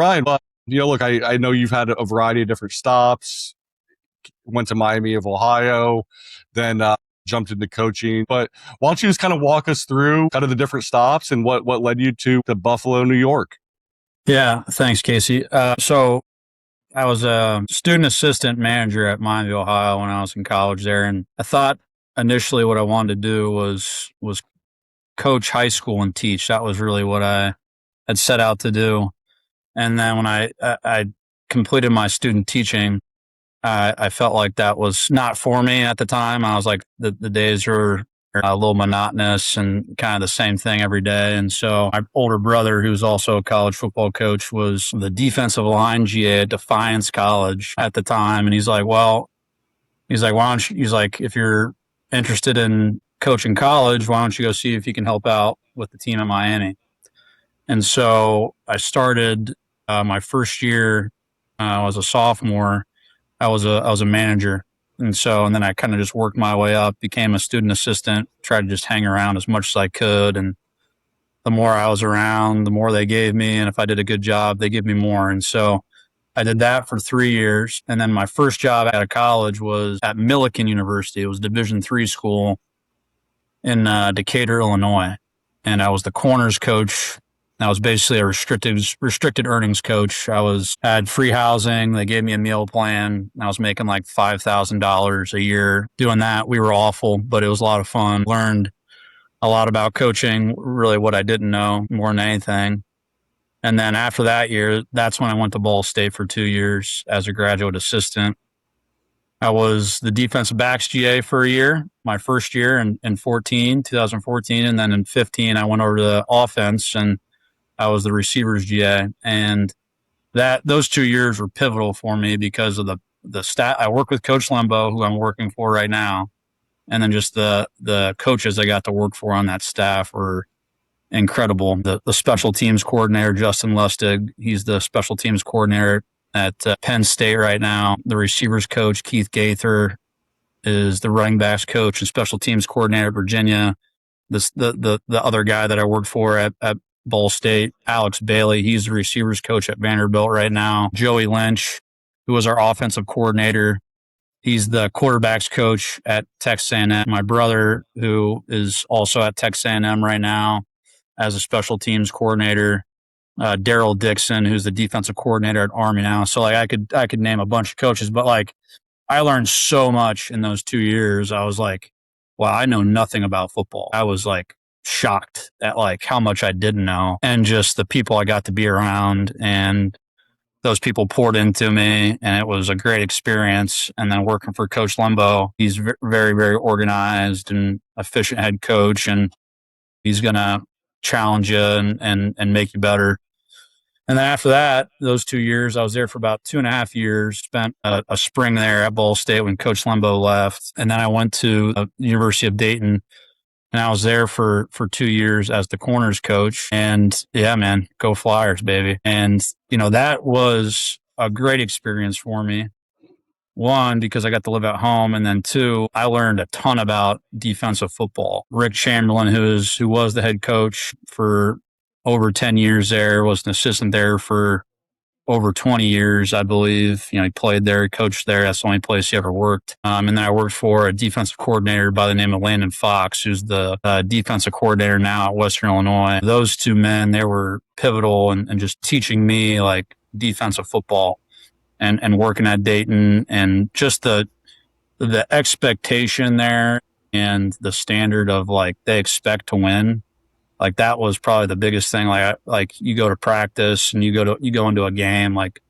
Ryan, look, I know you've had a variety of different stops. Went to Miami of Ohio, then jumped into coaching. But why don't you just kind of walk us through kind of the different stops and what led you to Buffalo, New York? Yeah, thanks, Casey. So I was a student assistant manager at Miami, Ohio when I was in college there, and I thought initially what I wanted to do was coach high school and teach. That was really what I had set out to do. And then when I completed my student teaching, I felt like that was not for me at the time. I was like the days were a little monotonous and kind of the same thing every day. And so my older brother, who's also a college football coach, was the defensive line GA at Defiance College at the time. And why don't you, he's like, if you're interested in coaching college, why don't you go see if you can help out with the team at Miami? And so I started my first year. I was a sophomore. I was a manager. And then I kind of just worked my way up, became a student assistant, tried to just hang around as much as I could. And the more I was around, the more they gave me. And if I did a good job, they give me more. And so I did that for 3 years. And then my first job out of college was at Millikan University. It was a Division III school in Decatur, Illinois. And I was the corners coach. I was basically a restricted earnings coach. Had free housing. They gave me a meal plan. I was making like $5,000 a year doing that. We were awful, but it was a lot of fun. Learned a lot about coaching, really what I didn't know more than anything. And then after that year, that's when I went to Ball State for 2 years as a graduate assistant. I was the defensive backs GA for a year, my first year in 2014. And then in 15, I went over to the offense and I was the receivers GA, and those 2 years were pivotal for me because of the stat. I work with Coach Lembo, who I'm working for right now, and then just the coaches I got to work for on that staff were incredible. The special teams coordinator, Justin Lustig, he's the special teams coordinator at Penn State right now. The receivers coach, Keith Gaither, is the running backs coach and special teams coordinator at Virginia. The other guy that I worked for at Ball State, Alex Bailey, he's the receivers coach at Vanderbilt right now. Joey Lynch, who was our offensive coordinator, he's the quarterbacks coach at Texas A&M. My brother, who is also at Texas A&M right now as a special teams coordinator. Daryl Dixon, who's the defensive coordinator at Army now. So like I could name a bunch of coaches, but like I learned so much in those 2 years. I was like, wow, I know nothing about football. I was like shocked at like how much I didn't know and just the people I got to be around, and those people poured into me, and it was a great experience. And then working for Coach Lembo, he's very, very organized and efficient head coach, and he's going to challenge you and make you better. And then after that, those 2 years, I was there for about 2.5 years, spent a spring there at Ball State when Coach Lembo left. And then I went to the University of Dayton, and I was there for 2 years as the corners coach. And yeah, man, go Flyers, baby. And, that was a great experience for me. One, because I got to live at home. And then two, I learned a ton about defensive football. Rick Chamberlain, who was the head coach for over 10 years there, was an assistant there for over 20 years, I believe. He played there, coached there. That's the only place he ever worked. And then I worked for a defensive coordinator by the name of Landon Fox, who's the defensive coordinator now at Western Illinois. Those two men, they were pivotal and just teaching me like defensive football and working at Dayton, and just the expectation there and the standard of like they expect to win. Like that was probably the biggest thing. Like you go to practice and you go into a game, like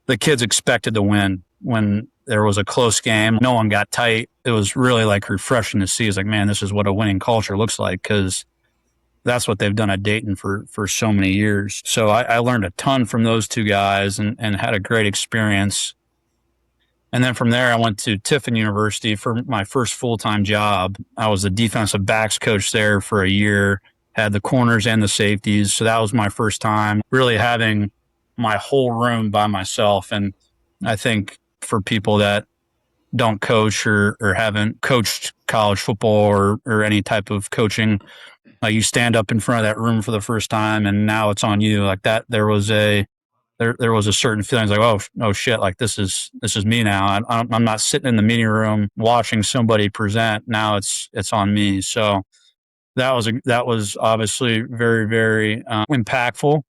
the kids expected to win. When there was a close game, no one got tight. It was really like refreshing to see. It's like, man, this is what a winning culture looks like, because that's what they've done at Dayton for so many years. So I learned a ton from those two guys and had a great experience. And then from there, I went to Tiffin University for my first full-time job. I was the defensive backs coach there for a year. Had the corners and the safeties. So that was my first time really having my whole room by myself. And I think for people that don't coach or haven't coached college football or any type of coaching, you stand up in front of that room for the first time and now it's on you like that. There was a there was a certain feeling like, oh shit, like this is me now. I'm not sitting in the meeting room watching somebody present. Now it's on me. So that was obviously very, very impactful.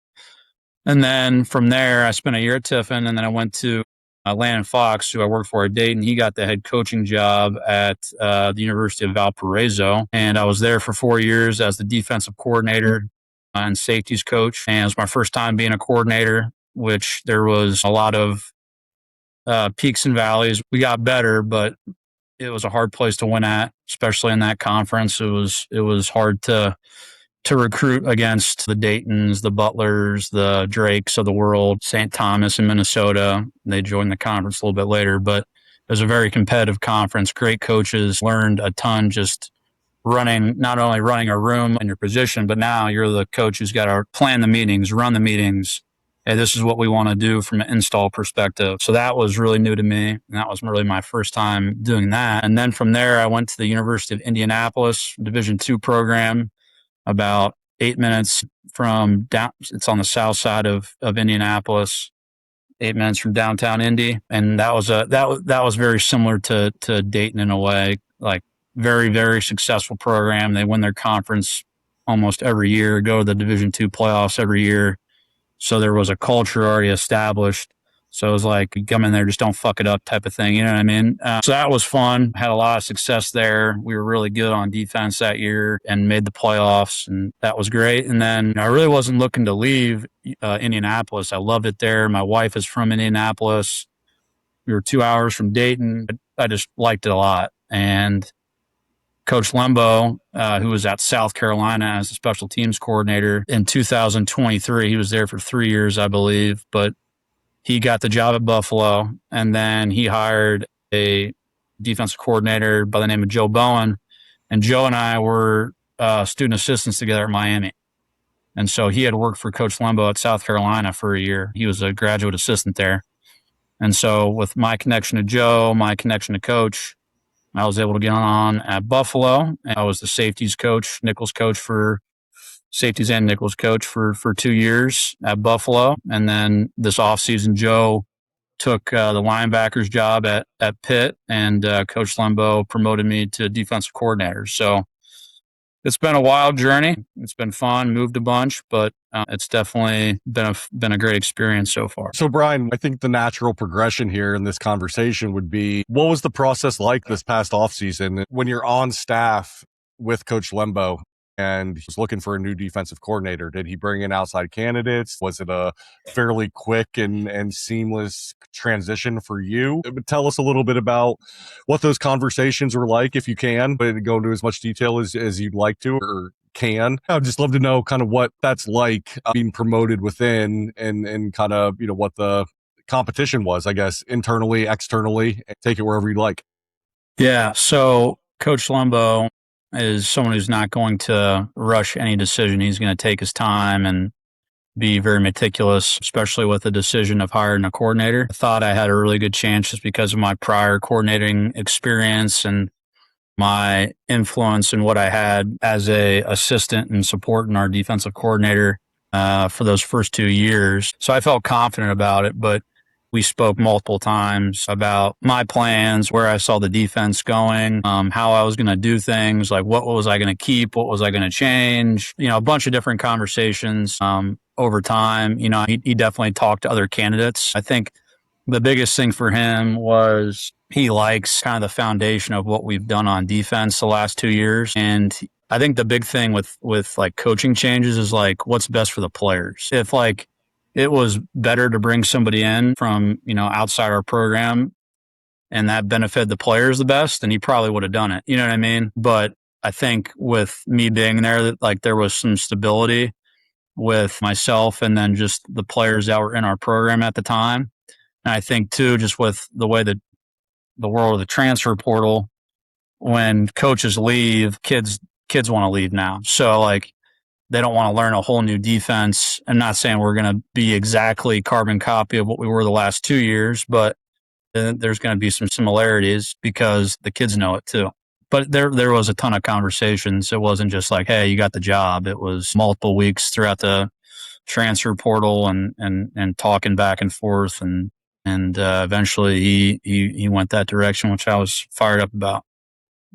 And then from there, I spent a year at Tiffin, and then I went to Landon Fox, who I worked for at Dayton. He got the head coaching job at the University of Valparaiso, and I was there for 4 years as the defensive coordinator and safeties coach. And it was my first time being a coordinator, which there was a lot of peaks and valleys. We got better, but it was a hard place to win at, especially in that conference. It was hard to recruit against the Daytons, the Butlers, the Drakes of the world, St. Thomas in Minnesota. They joined the conference a little bit later, but it was a very competitive conference. Great coaches, learned a ton just not only running a room in your position, but now you're the coach who's got to plan the meetings, run the meetings. Hey, this is what we want to do from an install perspective. So that was really new to me. And that was really my first time doing that. And then from there, I went to the University of Indianapolis Division II program, about 8 minutes from down. It's on the south side of Indianapolis, 8 minutes from downtown Indy. And that was very similar to Dayton in a way, like very, very successful program. They win their conference almost every year, go to the Division II playoffs every year. So there was a culture already established. So it was like, you come in there, just don't fuck it up type of thing. You know what I mean? So that was fun. Had a lot of success there. We were really good on defense that year and made the playoffs, and that was great. And then I really wasn't looking to leave Indianapolis. I loved it there. My wife is from Indianapolis. We were 2 hours from Dayton. I just liked it a lot. And Coach Lembo, who was at South Carolina as a special teams coordinator in 2023, he was there for 3 years, I believe, but he got the job at Buffalo, and then he hired a defensive coordinator by the name of Joe Bowen. And Joe and I were student assistants together at Miami. And so he had worked for Coach Lembo at South Carolina for a year. He was a graduate assistant there. And so with my connection to Joe, my connection to Coach, I was able to get on at Buffalo. And I was the safeties coach, nickels coach for safeties and nickels coach for 2 years at Buffalo. And then this offseason, Joe took the linebackers job at Pitt, and Coach Lembo promoted me to defensive coordinator. So it's been a wild journey. It's been fun, moved a bunch, but it's definitely been a great experience so far. So, Brian, I think the natural progression here in this conversation would be, what was the process like this past offseason when you're on staff with Coach Lembo and he was looking for a new defensive coordinator? Did he bring in outside candidates? Was it a fairly quick and seamless transition for you? Tell us a little bit about what those conversations were like, if you can, but go into as much detail as you'd like to or can. I'd just love to know kind of what that's like being promoted within and kind of, what the competition was, I guess, internally, externally. Take it wherever you'd like. Yeah. So Coach Lembo is someone who's not going to rush any decision. He's going to take his time and be very meticulous, especially with the decision of hiring a coordinator. I thought I had a really good chance just because of my prior coordinating experience and my influence and what I had as a assistant and supporting our defensive coordinator for those first 2 years. So I felt confident about it, but we spoke multiple times about my plans, where I saw the defense going, how I was going to do things, like what was I going to keep, what was I going to change, a bunch of different conversations over time. He definitely talked to other candidates. I think the biggest thing for him was he likes kind of the foundation of what we've done on defense the last 2 years. And I think the big thing with like coaching changes is like what's best for the players. If like it was better to bring somebody in from, outside our program and that benefited the players the best, then he probably would have done it. You know what I mean? But I think with me being there, that like there was some stability with myself and then just the players that were in our program at the time. And I think too, just with the way that the world of the transfer portal, when coaches leave, kids want to leave now. So like, they don't want to learn a whole new defense. I'm not saying we're going to be exactly carbon copy of what we were the last 2 years, but there's going to be some similarities because the kids know it too. But there was a ton of conversations. It wasn't just like, hey, you got the job. It was multiple weeks throughout the transfer portal and talking back and forth, and eventually he went that direction, which I was fired up about.